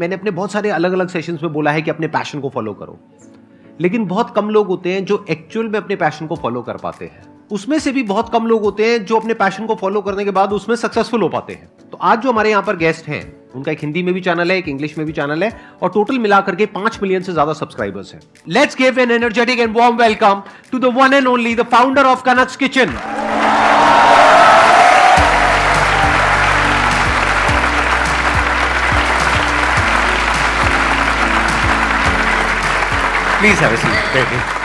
मैंने अपने बहुत सारे अलग अलग सेशंस में बोला है कि अपने पैशन को फॉलो करो, लेकिन बहुत कम लोग होते हैं जो एक्चुअल में अपने पैशन को फॉलो कर पाते हैं। उसमें से भी बहुत कम लोग होते हैं जो अपने पैशन को फॉलो करने के बाद उसमें सक्सेसफुल हो पाते हैं। तो आज जो हमारे यहाँ पर गेस्ट हैं, उनका एक हिंदी में भी चैनल है, एक इंग्लिश में भी चैनल है, और टोटल मिलाकर के 5 मिलियन से ज्यादा सब्सक्राइबर्स हैं। Let's give an energetic and warm welcome to the one and only the founder of Kanak's kitchen. Please have a seat.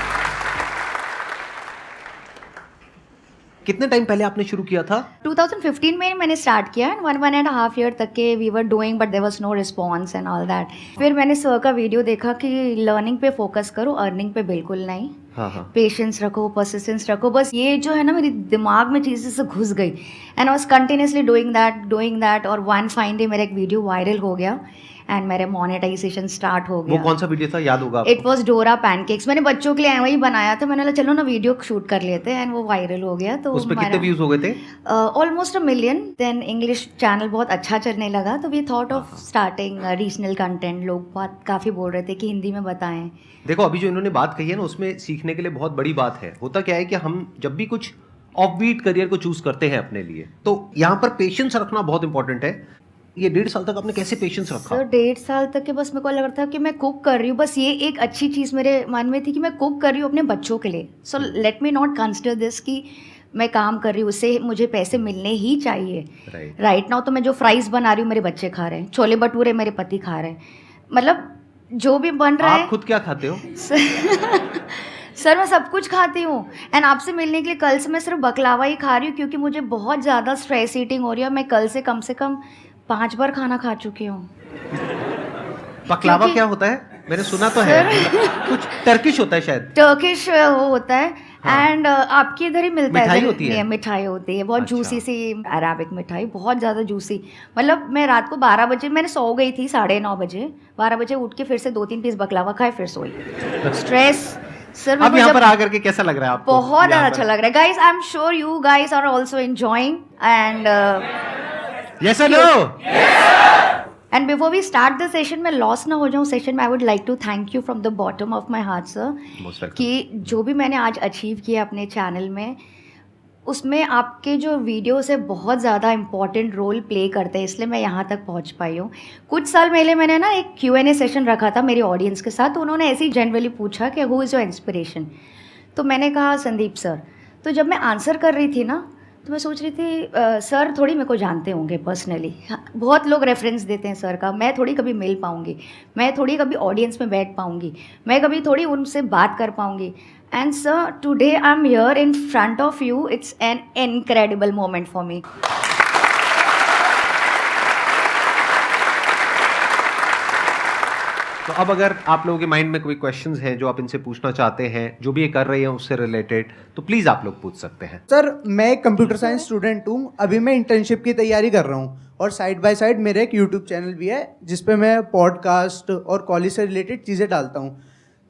कितने टाइम पहले आपने शुरू किया था? 2015 में मैंने स्टार्ट किया एंड 1.5 ईयर तक के we were doing but there was no response and all that. फिर मैंने सर का वीडियो देखा कि लर्निंग पे फोकस करो, अर्निंग पे बिल्कुल नहीं। हाँ। पेशेंस रखो, परसिस्टेंस रखो, बस ये जो है ना मेरे दिमाग में चीज़ें से घुस गई and I was continuously doing that और वन फाइन डे मेरा एक वीडियो वायरल हो गया एंड मेरे मोनेटाइजेशन स्टार्ट हो गया। वो कौन सा वीडियो था, याद होगा आपको? इट वॉज डोरा पैनकेक्स। मैंने बच्चों के लिए वही बनाया था। मैंने बोला चलो ना वीडियो शूट कर लेते हैं एंड वो वायरल हो गया। तो उस पे कितने व्यूज हो गए थे? Almost 1 million. Then English channel बहुत अच्छा चलने लगा तो we thought of starting regional content. लोग बहुत काफ़ी बोल रहे थे कि हिंदी में बताएं। देखो अभी जो इन्होंने बात कही है ना, उसमें सीखने के लिए बहुत बड़ी बात है। होता क्या है कि हम जब भी कुछ ऑफबीट करियर को चूज करते हैं अपने लिए, तो यहाँ पर पेशेंस रखना बहुत इंपॉर्टेंट है। ये 1.5 साल तक आपने कैसे पेशेंस रखा? सर 1.5 साल तक के बस मेरे को लग रहा था कि मैं कुक कर रही हूँ। बस ये एक अच्छी चीज़ मेरे मन में थी कि मैं कुक कर रही हूँ अपने बच्चों के लिए। So let me not consider this कि मैं काम कर रही हूँ, उससे मुझे पैसे मिलने ही चाहिए। राइट नाउ तो मैं जो फ्राइज़ बना रही हूँ मेरे बच्चे खा रहे हैं, छोले भटूरे मेरे पति खा रहे हैं, मतलब जो भी बन रहा है। आप खुद क्या खाते हो? सर मैं सब कुछ खाती हूँ एंड आपसे मिलने के लिए कल से मैं सिर्फ बकलावा ही खा रही हूँ क्योंकि मुझे बहुत ज़्यादा स्ट्रेस ईटिंग हो रही है। मैं कल से कम 5 बार खाना खा चुकी हूँ। बकलावा क्या होता है? मैंने सुना तो है कुछ टर्किश होता है शायद। टर्किश होता है एंड आपके इधर ही मिलता है। मिठाई होती है? मिठाई होती है बहुत अच्छा। जूसी सी अराबिक मिठाई, बहुत ज़्यादा जूसी। मतलब मैं रात को 12 बजे मैंने सो गई थी, 9:30 बजे। 12 बजे उठ के फिर से 2-3 पीस बकलावा खाए, फिर सोई। स्ट्रेस सर अब यहाँ पर आकर के कैसा लग रहा है आपको? बहुत अच्छा लग रहा है guys. I am sure you guys are also enjoying and Yes or no? And before we start the session, मैं लॉस ना हो जाऊँ सेशन में, I would like to thank you from the bottom of my heart sir कि जो भी मैंने आज अचीव किया अपने चैनल में, उसमें आपके जो वीडियोस है बहुत ज़्यादा इंपॉर्टेंट रोल प्ले करते हैं, इसलिए मैं यहाँ तक पहुँच पाई हूँ। कुछ साल पहले मैंने ना एक Q&A सेशन रखा था मेरी ऑडियंस के साथ, तो उन्होंने ऐसे ही जनरली पूछा कि हु इज़ योर इंस्पिरेशन। तो मैंने कहा संदीप सर। तो जब मैं आंसर कर रही थी ना तो मैं सोच रही थी सर थोड़ी मेरे को जानते होंगे पर्सनली, बहुत लोग रेफरेंस देते हैं सर का, मैं थोड़ी कभी मिल पाऊँगी, मैं थोड़ी कभी ऑडियंस में बैठ पाऊँगी, मैं कभी थोड़ी उनसे बात कर पाऊँगी। And sir today I am here in front of you, it's an incredible moment for me. तो अब अगर आप लोगों के माइंड में कोई क्वेश्चंस हैं जो आप इनसे पूछना चाहते हैं, जो भी ये कर रहे हैं उससे रिलेटेड, तो प्लीज आप लोग पूछ सकते हैं। सर मैं एक कंप्यूटर साइंस स्टूडेंट हूँ, अभी मैं इंटर्नशिप की तैयारी कर रहा हूँ और साइड बाय साइड मेरा एक यूट्यूब चैनल भी है जिस पे मैं पॉडकास्ट और कॉलेज से रिलेटेड चीज़ें डालता हूँ।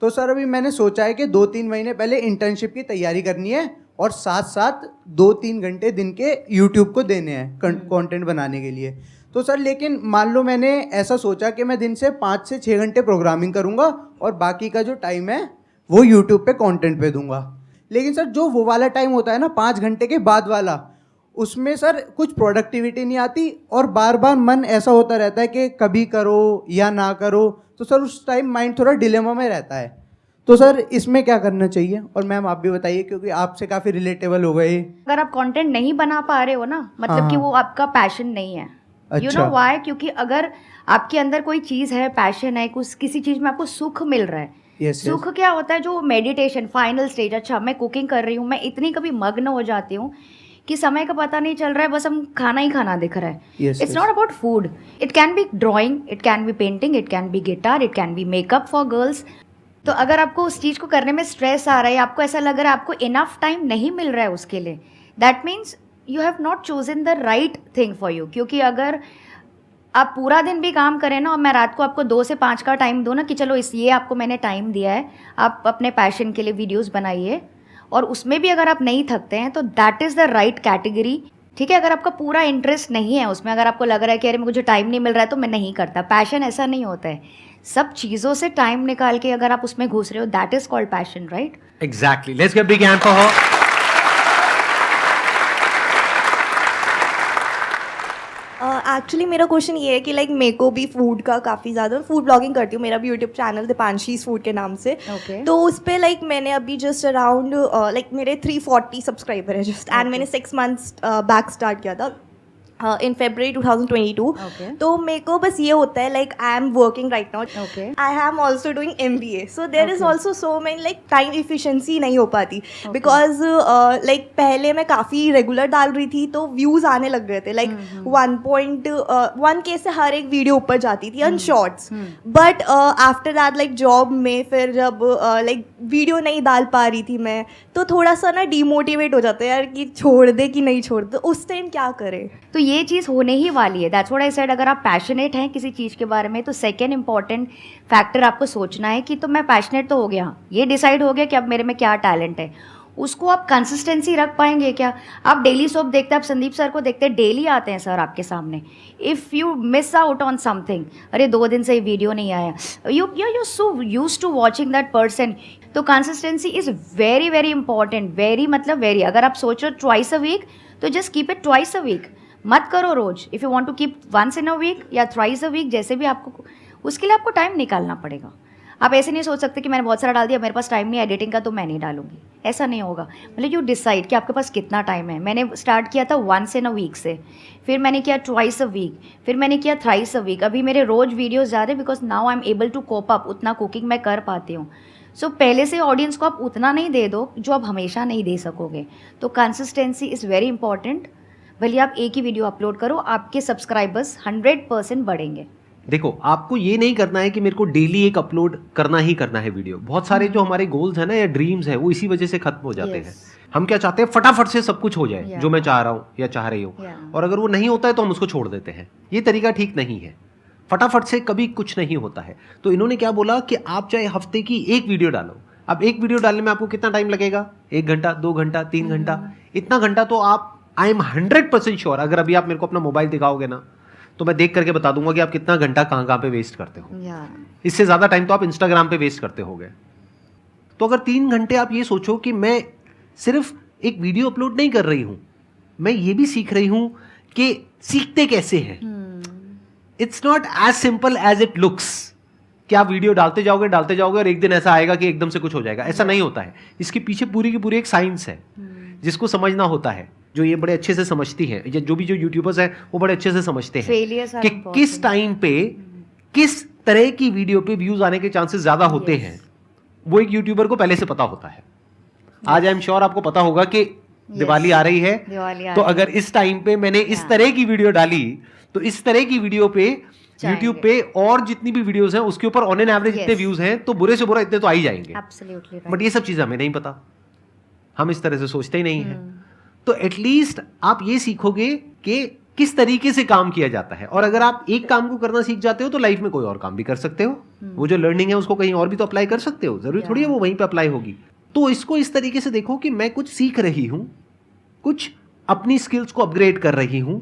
तो सर अभी मैंने सोचा है कि 2-3 महीने पहले इंटर्नशिप की तैयारी करनी है और साथ साथ 2-3 घंटे दिन के यूट्यूब को देने हैं कंटेंट बनाने के लिए। तो सर लेकिन मान लो मैंने ऐसा सोचा कि मैं दिन से 5 से 6 घंटे प्रोग्रामिंग करूंगा और बाकी का जो टाइम है वो यूट्यूब पे कंटेंट पे दूंगा। लेकिन सर जो वो वाला टाइम होता है ना 5 घंटे के बाद वाला, उसमें सर कुछ प्रोडक्टिविटी नहीं आती और बार बार मन ऐसा होता रहता है कि कभी करो या ना करो। तो सर उस टाइम माइंड थोड़ा डिलेमा में रहता है। तो सर इसमें क्या करना चाहिए? और मैम आप भी बताइए क्योंकि आपसे काफ़ी रिलेटेबल हो गए। अगर आप कंटेंट नहीं बना पा रहे हो ना, मतलब कि वो आपका पैशन नहीं है। You know why? क्योंकि अगर आपके अंदर कोई चीज़ है, पैशन है, कुछ किसी चीज़ में आपको सुख मिल रहा है। सुख क्या होता है? जो मेडिटेशन फाइनल स्टेज। अच्छा मैं कुकिंग कर रही हूँ, मैं इतनी कभी मग्न हो जाती हूँ कि समय का पता नहीं चल रहा है, बस हम खाना ही खाना दिख रहा है। It's not about food, it can be drawing, it can be painting, it can be guitar, it can be makeup for girls. तो अगर आपको उस चीज़ को करने में स्ट्रेस आ रहा है, आपको ऐसा लग रहा है आपको इनफ टाइम नहीं मिल रहा है उसके लिए, that means you have not chosen the right thing for you. क्योंकि अगर आप पूरा दिन भी काम करें ना और मैं रात को आपको 2 से 5 का टाइम दूँ ना कि चलो ये आपको मैंने टाइम दिया है, आप अपने पैशन के लिए वीडियोस बनाइए, और उसमें भी अगर आप नहीं थकते हैं तो that is the right category ठीक है, अगर आपका पूरा इंटरेस्ट नहीं है उसमें, अगर आपको लग रहा है कि अरे मुझे टाइम नहीं मिल रहा है तो मैं नहीं करता, पैशन ऐसा नहीं होता है। सब चीज़ों से टाइम निकाल के अगर आप उसमें घुस रहे हो, that is called passion, right? Exactly, let's give big hand for her. Actually मेरा क्वेश्चन ये है कि लाइक मेरे को भी फूड का काफ़ी ज़्यादा, फूड ब्लॉगिंग करती हूँ, मेरा भी यूट्यूब चैनल दीपांशीज फूड के नाम से। Okay. तो उस पर लाइक मैंने अभी जस्ट अराउंड लाइक मेरे 340 सब्सक्राइबर है जस्ट, एंड मैंने 6 months बैक स्टार्ट किया था इन February 2022। Okay. तो मेरे को बस ये होता है like I am working right now, Okay. I am also doing MBA, so there is Okay. Also so many like time efficiency नहीं हो पाती, बिकॉज लाइक पहले मैं काफ़ी रेगुलर डाल रही थी तो व्यूज़ आने लग गए थे, लाइक 1.1K से हर एक वीडियो ऊपर जाती थी on shorts. But after that like job में फिर जब लाइक वीडियो नहीं डाल पा रही थी मैं, तो थोड़ा सा ना डिमोटिवेट हो जाता है यार कि छोड़ दे कि नहीं छोड़ दे, उस टाइम क्या करें? तो ये चीज़ होने ही वाली है, दैट्स व्हाट आई सेड। अगर आप पैशनेट हैं किसी चीज़ के बारे में तो सेकेंड इंपॉर्टेंट फैक्टर आपको सोचना है कि तो मैं पैशनेट तो हो गया, ये डिसाइड हो गया कि अब मेरे में क्या टैलेंट है, उसको आप कंसिस्टेंसी रख पाएंगे क्या? आप डेली सोप देखते हैं, आप संदीप सर को देखते हैं, डेली आते हैं सर आपके सामने। If you miss out on something, अरे 2 दिन से वीडियो नहीं आया, you so use to watching that person. तो consistency is very very important, very मतलब वेरी। अगर आप सोचो ट्वाइस अ वीक तो just keep it twice a week, मत करो रोज। If you want to keep once in a week या थ्राइस अ वीक, जैसे भी आपको, उसके लिए आपको टाइम निकालना पड़ेगा। आप ऐसे नहीं सोच सकते कि मैंने बहुत सारा डाल दिया, मेरे पास टाइम नहीं है एडिटिंग का तो मैं नहीं डालूंगी, ऐसा नहीं होगा। मतलब यू डिसाइड कि आपके पास कितना टाइम है। मैंने स्टार्ट किया था वंस इन अ वीक से, फिर मैंने किया ट्वाइस अ वीक, फिर मैंने किया थ्राइस अ वीक। अभी मेरे रोज वीडियोज़ ज़्यादा because now I am able to cope up, उतना कुकिंग मैं कर पाती हूँ। सो पहले से ऑडियंस को आप उतना नहीं दे दो जो आप हमेशा नहीं दे सकोगे। तो कंसिस्टेंसी इज़ वेरी इंपॉर्टेंट। भले आप एक ही वीडियो अपलोड करो, आपके सब्सक्राइबर्स 100% बढ़ेंगे। देखो, आपको ये नहीं करना है कि मेरे को डेली एक अपलोड करना ही करना है वीडियो। बहुत सारे जो हमारे गोल्स हैं ना या ड्रीम्स हैं वो इसी वजह से खत्म हो जाते हैं। हम क्या चाहते हैं, फटाफट से सब कुछ हो जाए जो मैं चाह रहा हूँ या चाह रही हूँ, और अगर वो नहीं होता है तो हम उसको छोड़ देते हैं। ये तरीका ठीक नहीं है, फटाफट से कभी कुछ नहीं होता है। तो इन्होंने क्या बोला कि आप चाहे हफ्ते की एक वीडियो डालो। अब एक वीडियो डालने में आपको कितना टाइम लगेगा? 1 घंटा, 2 घंटा, 3 घंटा। इतना घंटा तो आप, आई एम 100% श्योर, अगर अभी आप मेरे को अपना मोबाइल दिखाओगे ना तो मैं देख करके बता दूंगा कि आप कितना घंटा कहाँ पे वेस्ट करते हो। इससे ज़्यादा टाइम तो आप इंस्टाग्राम पे वेस्ट करते होगे। तो अगर 3 घंटे आप ये सोचो कि मैं सिर्फ एक वीडियो अपलोड नहीं कर रही हूँ, मैं ये भी सीख रही हूँ कि सीखते कैसे हैं। It's not as simple as it looks कि आप वीडियो डालते जाओगे और एक दिन ऐसा आएगा कि एकदम से कुछ हो जाएगा। ऐसा नहीं होता है। इसके पीछे पूरी की पूरी एक साइंस है जिसको समझना होता है, जो ये बड़े अच्छे से समझती है, जो भी जो यूट्यूबर्स हैं वो बड़े अच्छे से समझते हैं कि किस टाइम पे किस तरह की वीडियो पे व्यूज आने के चांसेस ज्यादा होते हैं। वो एक यूट्यूबर को पहले से पता होता है। आज आई एम श्योर आपको पता होगा कि दिवाली आ रही है, तो अगर इस टाइम पे मैंने इस तरह की वीडियो डाली तो इस तरह की वीडियो पे यूट्यूब पे और जितनी भी वीडियोस हैं उसके ऊपर ऑन एन एवरेज इतने व्यूज हैं, तो बुरे से बुरा इतने तो आ ही जाएंगे। बट ये सब चीजें हमें नहीं पता, हम इस तरह से सोचते ही नहीं है। तो एटलीस्ट आप ये सीखोगे कि किस तरीके से काम किया जाता है, और अगर आप एक काम को करना सीख जाते हो तो लाइफ में कोई और काम भी कर सकते हो। वो जो लर्निंग है उसको कहीं और भी तो अप्लाई कर सकते हो, जरूरी थोड़ी है वो वहीं पे अप्लाई होगी। तो इसको इस तरीके से देखो कि मैं कुछ सीख रही हूं, कुछ अपनी स्किल्स को अपग्रेड कर रही हूं,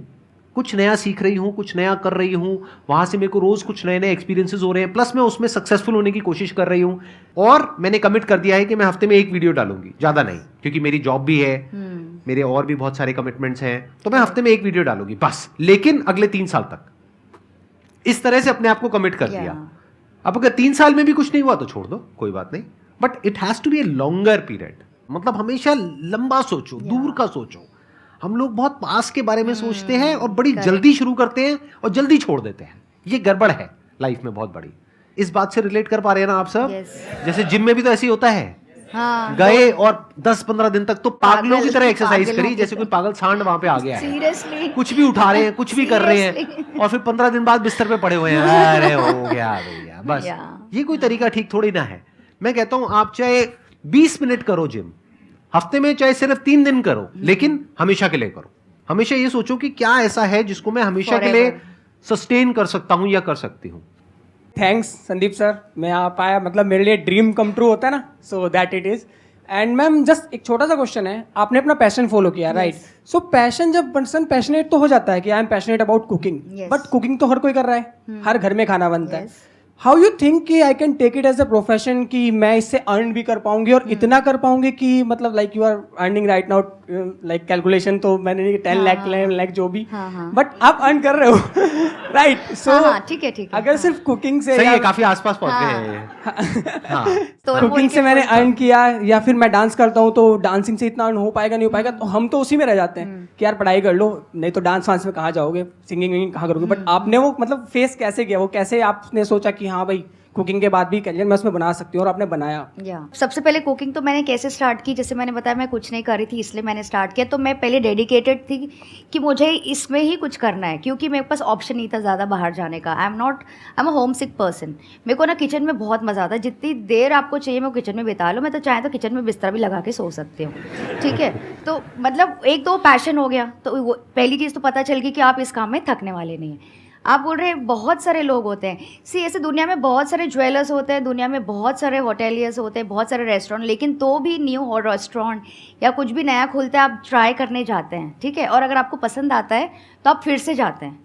कुछ नया सीख रही हूं, कुछ नया कर रही हूं, वहां से मेरे को रोज कुछ नए नए एक्सपीरियंसेस हो रहे हैं, प्लस मैं उसमें सक्सेसफुल होने की कोशिश कर रही हूं। और मैंने कमिट कर दिया है कि मैं हफ्ते में एक वीडियो डालूंगी, ज्यादा नहीं, क्योंकि मेरी जॉब भी है, मेरे और भी बहुत सारे कमिटमेंट्स हैं, तो मैं हफ्ते में एक वीडियो डालूंगी बस। लेकिन अगले 3 साल तक इस तरह से अपने आप को कमिट कर दिया। अब अगर 3 साल में भी कुछ नहीं हुआ तो छोड़ दो, कोई बात नहीं, but it has to be a longer period. मतलब हमेशा लंबा सोचो, दूर का सोचो। हम लोग बहुत पास के बारे में सोचते हैं और बड़ी जल्दी शुरू करते हैं और जल्दी छोड़ देते हैं। ये गड़बड़ है लाइफ में बहुत बड़ी। इस बात से रिलेट कर पा रहे हैं ना आप सब? जैसे जिम में भी तो ऐसे ही होता है। गए और 10-15 दिन तक तो पागलों की तरह एक्सरसाइज करी, जैसे कोई पागल सांड वहां पे आ गया है। सीरियसली कुछ भी उठा रहे हैं, कुछ भी कर रहे हैं, और फिर 15 दिन बाद बिस्तर पे पड़े हुए हैं। अरे हो गया भैया, बस। ये कोई तरीका ठीक थोड़ी ना है। मैं कहता हूं आप चाहे 20 मिनट करो जिम हफ्ते में, चाहे सिर्फ 3 दिन करो, लेकिन हमेशा के लिए करो। हमेशा ये सोचो कि क्या ऐसा है जिसको मैं हमेशा के लिए सस्टेन कर सकता हूं या कर सकती हूं। थैंक्स संदीप सर, मैं यहाँ पाया, मतलब मेरे लिए ड्रीम कम ट्रू होता है ना, so that it is. And ma'am just एक छोटा सा क्वेश्चन है, आपने अपना पैशन फॉलो किया, राइट? सो पैशन, जब पर्सन पैशनेट तो हो जाता है कि I am passionate about cooking, Yes. But cooking तो हर कोई कर रहा है, हर घर में खाना बनता है. Yes. हाउ यू थिंक कि I can take it as a profession, कि मैं इससे अर्न भी कर पाऊंगी और इतना कर पाऊंगी कि मतलब like you are earning right now, like calculation तो मैंने नहीं 10 लाख 11 लाख जो भी, बट आप अर्न कर रहे हो राइट? सो ठीक है अगर सिर्फ कुकिंग से सही है, या काफी आसपास पहुंच गए हैं ये। हाँ तो कुकिंग से मैंने अर्न किया, या फिर मैं डांस करता हूँ तो डांसिंग से इतना अर्न हो पाएगा नहीं हो पाएगा, तो हम तो उसी में रह जाते हैं कि यार पढ़ाई कर लो, नहीं तो डांस वांस में कहाँ जाओगे, सिंगिंग विंगिंग कहाँ करोगे. बट आपने वो मतलब फेस कैसे किया, वो कैसे आपने सोचा कि हाँ भाई कुकिंग के बाद भी करियर मैं उसमें बना सकती हूँ, और आपने बनाया? सबसे पहले कुकिंग तो मैंने कैसे स्टार्ट की, जैसे मैंने बताया मैं कुछ नहीं कर रही थी इसलिए मैंने स्टार्ट किया. तो मैं पहले डेडिकेटेड थी कि मुझे इसमें ही कुछ करना है, क्योंकि मेरे पास ऑप्शन नहीं था ज़्यादा बाहर जाने का. I am a home sick person. मेरे को ना किचन में बहुत मज़ा आता है, जितनी देर आपको चाहिए मैं किचन में बिता लो. मैं तो चाहे तो किचन में बिस्तर भी लगा के सो सकती हूँ, ठीक है. तो मतलब एक तो पैशन हो गया, तो वो पहली चीज़ तो पता चल गई कि आप इस काम में थकने वाले नहीं हैं. आप बोल रहे हैं बहुत सारे लोग होते हैं, ऐसे दुनिया में बहुत सारे ज्वेलर्स होते हैं, दुनिया में बहुत सारे होटेलियर्स होते हैं, बहुत सारे रेस्टोरेंट, लेकिन तो भी न्यू रेस्टोरेंट या कुछ भी नया खुलता है आप ट्राई करने जाते हैं, ठीक है. और अगर आपको पसंद आता है तो आप फिर से जाते हैं.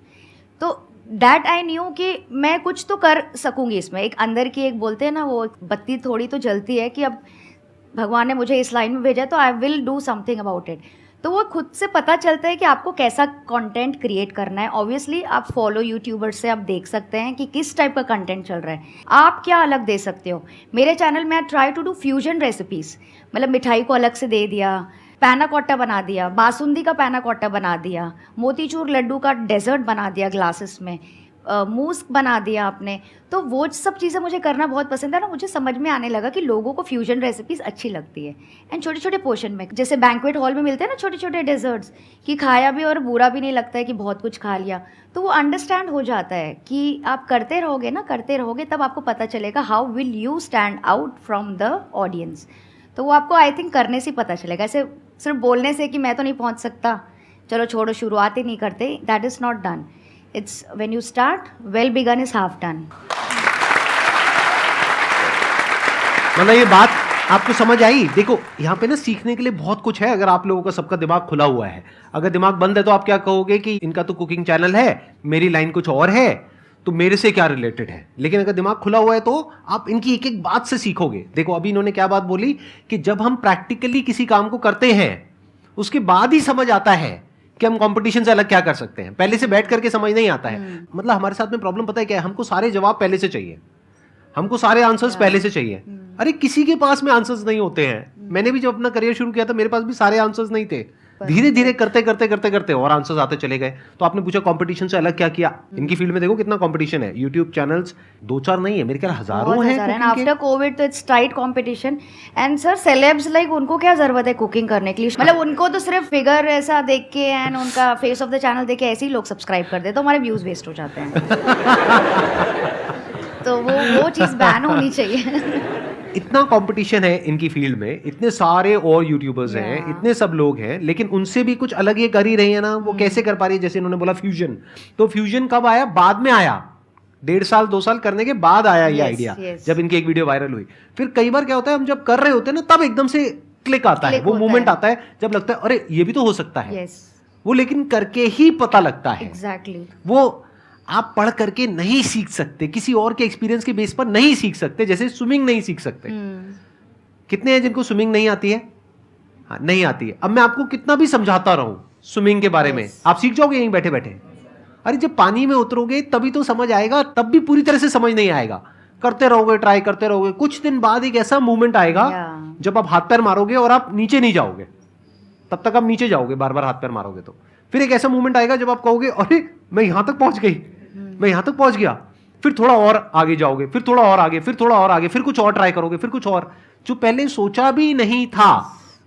तो दैट आई न्यू कि मैं कुछ तो कर सकूँगी इसमें. एक अंदर की एक बोलते हैं ना वो बत्ती थोड़ी तो जलती है कि अब भगवान ने मुझे इस लाइन में भेजा है तो I will do something about it. तो वो खुद से पता चलता है कि आपको कैसा कंटेंट क्रिएट करना है. ऑब्वियसली आप फॉलो यूट्यूबर से आप देख सकते हैं कि किस टाइप का कंटेंट चल रहा है, आप क्या अलग दे सकते हो. मेरे चैनल में I try to do fusion recipes, मतलब मिठाई को अलग से दे दिया, पैना कोट्टा बना दिया, बासुंदी का पैना कोट्टा बना दिया, मोतीचूर लड्डू का डेजर्ट बना दिया ग्लासेस में, मूस बना दिया आपने. तो वो सब चीज़ें मुझे करना बहुत पसंद है ना. मुझे समझ में आने लगा कि लोगों को फ्यूजन रेसिपीज़ अच्छी लगती है, एंड छोटे छोटे पोर्शन में, जैसे बैंक्वेट हॉल में मिलते हैं ना छोटे छोटे डेजर्ट्स, कि खाया भी और बुरा भी नहीं लगता है कि बहुत कुछ खा लिया. तो वो अंडरस्टैंड हो जाता है कि आप करते रहोगे ना, करते रहोगे, तब आपको पता चलेगा how will you stand out from the audience. तो वो आपको आई थिंक करने से ही पता चलेगा. ऐसे सिर्फ बोलने से कि मैं तो नहीं पहुँच सकता, चलो छोड़ो, शुरुआत ही नहीं करते, that is not done. It's when you start, well begun is half done. मतलब ये बात आपको समझ आई? देखो यहाँ पे ना सीखने के लिए बहुत कुछ है, अगर आप लोगों का सबका दिमाग खुला हुआ है. अगर दिमाग बंद है तो आप क्या कहोगे कि इनका तो कुकिंग चैनल है, मेरी लाइन कुछ और है, तो मेरे से क्या रिलेटेड है. लेकिन अगर दिमाग खुला हुआ है तो आप इनकी एक एक बात से सीखोगे. देखो अभी इन्होंने क्या बात बोली कि जब हम प्रैक्टिकली किसी काम को करते हैं उसके बाद ही समझ आता है कि हम कंपटीशन से अलग क्या कर सकते हैं. पहले से बैठ करके समझ नहीं आता है. मतलब हमारे साथ में प्रॉब्लम पता है क्या है, हमको सारे जवाब पहले से चाहिए, हमको सारे आंसर्स पहले से चाहिए. अरे किसी के पास में आंसर्स नहीं होते हैं. मैंने भी जब अपना करियर शुरू किया था मेरे पास भी सारे आंसर्स नहीं थे. धीरे धीरे करते करते करते करते और आंसर्स आते चले गए. तो आपने पूछा कंपटीशन से अलग क्या किया. इनकी फील्ड में देखो कितना कंपटीशन है. यूट्यूब चैनल्स 2-4 नहीं है, मेरे ख्याल हजारों हैं. आफ्टर कोविड तो it's tight competition. And sir celebs like उनको क्या जरूरत है कुकिंग करने के लिए. मतलब उनको तो सिर्फ फिगर ऐसा देख के एंड उनका फेस ऑफ द चैनल देख के ऐसे ही लोग सब्सक्राइब कर देते, तो हमारे व्यूज वेस्ट हो जाते हैं. तो वो चीज़ बैन होनी चाहिए. इतना कंपटीशन है इनकी फील्ड में, इतने सारे और यूट्यूबर्स हैं, इतने सब लोग हैं, लेकिन उनसे भी कुछ अलग ये कर ही रही है ना. वो कैसे कर पा रही है? जैसे इन्होंने बोला फ्यूजन, तो फ्यूजन कब आया? बाद में आया. 1.5 साल 2 साल करने के बाद आया ये आइडिया, जब इनकी एक वीडियो वायरल हुई. फिर कई बार क्या होता है, हम जब कर रहे होते हैं ना तब एकदम से क्लिक आता है, वो मोमेंट आता है जब लगता है अरे ये भी तो हो सकता है. वो लेकिन करके ही पता लगता है. एग्जैक्टली. वो आप पढ़ करके नहीं सीख सकते, किसी और के एक्सपीरियंस के बेस पर नहीं सीख सकते. जैसे स्विमिंग नहीं सीख सकते. कितने हैं जिनको स्विमिंग नहीं आती है? हाँ, नहीं आती है. अब मैं आपको कितना भी समझाता रहूं स्विमिंग के बारे में, आप सीख जाओगे यहीं बैठे बैठे. अरे जब पानी में उतरोगे तभी तो समझ आएगा, तब भी पूरी तरह से समझ नहीं आएगा. करते रहोगे, ट्राई करते रहोगे, कुछ दिन बाद एक ऐसा मूवमेंट आएगा जब आप हाथ पैर मारोगे और आप नीचे नहीं जाओगे. तब तक आप नीचे जाओगे, बार बार हाथ पैर मारोगे तो. फिर एक ऐसा मूवमेंट आएगा जब आप कहोगे अरे मैं यहां तक पहुंच गई, मैं यहां तक पहुंच गया. फिर थोड़ा और आगे जाओगे, फिर थोड़ा और आगे, फिर थोड़ा और आगे, फिर कुछ और ट्राई करोगे, फिर कुछ और. जो पहले सोचा भी नहीं था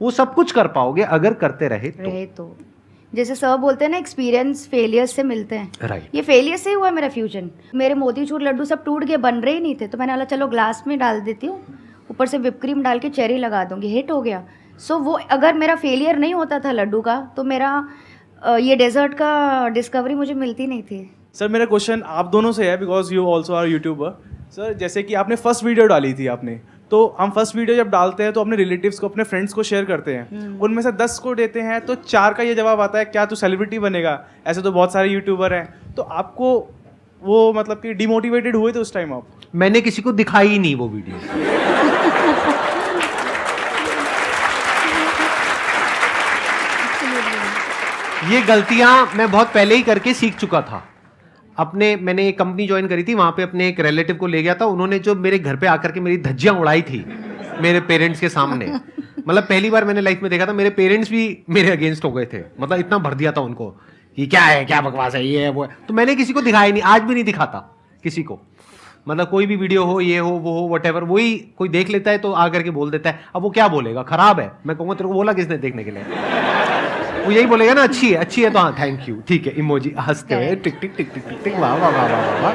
वो सब कुछ कर पाओगे अगर करते रहे तो. जैसे सर बोलते हैं ना एक्सपीरियंस फेलियर से मिलते हैं. राइट. ये फेलियर से ही हुआ मेरा फ्यूजन. मेरे मोतीचूर लड्डू सब टूट गए, बन रहे ही नहीं थे, तो मैंने बोला चलो ग्लास में डाल देती हूँ, ऊपर से whipped क्रीम डाल के चेरी लगा दूंगी. हिट हो गया. सो वो अगर मेरा फेलियर नहीं होता था लड्डू का तो मेरा ये डेजर्ट का डिस्कवरी मुझे मिलती नहीं थी. सर मेरा क्वेश्चन आप दोनों से है, because you also are YouTuber. Sir जैसे कि आपने फर्स्ट वीडियो डाली थी आपने, तो हम फर्स्ट वीडियो जब डालते हैं तो अपने रिलेटिव्स को, अपने फ्रेंड्स को शेयर करते हैं, उनमें से 10 को देते हैं तो 4 का ये जवाब आता है क्या तू सेलिब्रिटी बनेगा, ऐसे तो बहुत सारे यूट्यूबर हैं। तो आपको वो मतलब कि डिमोटिवेटेड हुए थे उस टाइम आप? मैंने किसी को दिखाई ही नहीं वो वीडियो। ये गलतियां मैं बहुत पहले ही करके सीख चुका था। मैंने एक कंपनी ज्वाइन करी थी, वहां पे अपने एक रिलेटिव को ले गया था, उन्होंने जो मेरे घर पे आकर के मेरी धज्जियां उड़ाई थी मेरे पेरेंट्स के सामने। मतलब पहली बार मैंने लाइफ में देखा था, मेरे पेरेंट्स भी मेरे अगेंस्ट हो गए थे, मतलब इतना भर दिया था उनको कि क्या है, क्या बकवास है, ये है वो है। तो मैंने किसी को दिखाया नहीं, आज भी नहीं दिखाता किसी को। मतलब कोई भी वीडियो हो, ये हो वो हो व्हाटएवर, वही कोई देख लेता है तो आकर के बोल देता है। अब वो क्या बोलेगा, खराब है, मैं कहूँगा तेरे को बोला किसने देखने के लिए? वो यही बोलेगा ना अच्छी है तो हाँ थैंक यू, ठीक है, इमोजी हंसते हुए टिक टिक टिक टिक टिक टिक, वाह वाह वाह वाह वाह,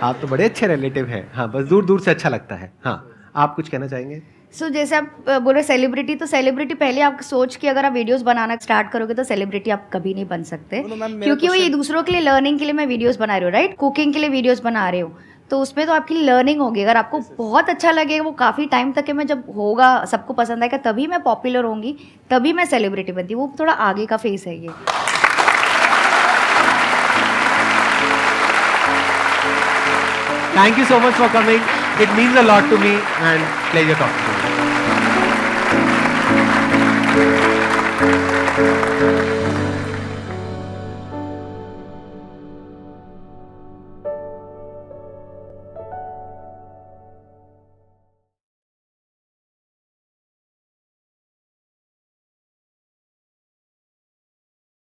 आप तो बड़े अच्छे रिलेटिव हैं। हाँ, बस दूर दूर से अच्छा लगता है। हाँ, आप कुछ कहना चाहेंगे? जैसे आप बोले सेलिब्रिटी, तो सेलिब्रिटी पहले आप सोच के अगर आप वीडियोस बनाना स्टार्ट करोगे तो सेलिब्रिटी आप कभी नहीं बन सकते, क्योंकि वो ये दूसरों के लिए लर्निंग के लिए मैं वीडियोस बना रही हूँ, राइट? कुकिंग के लिए वीडियोस बना रही हूँ, तो उसमें तो आपकी लर्निंग होगी। अगर आपको बहुत अच्छा लगेगा, वो काफ़ी टाइम तक में जब होगा, सबको पसंद आएगा, तभी मैं पॉपुलर होंगी, तभी मैं सेलिब्रिटी बनती हूँ। वो थोड़ा आगे का फेस है ये। Thank you so much for coming. It means a lot to me and pleasure talking to you.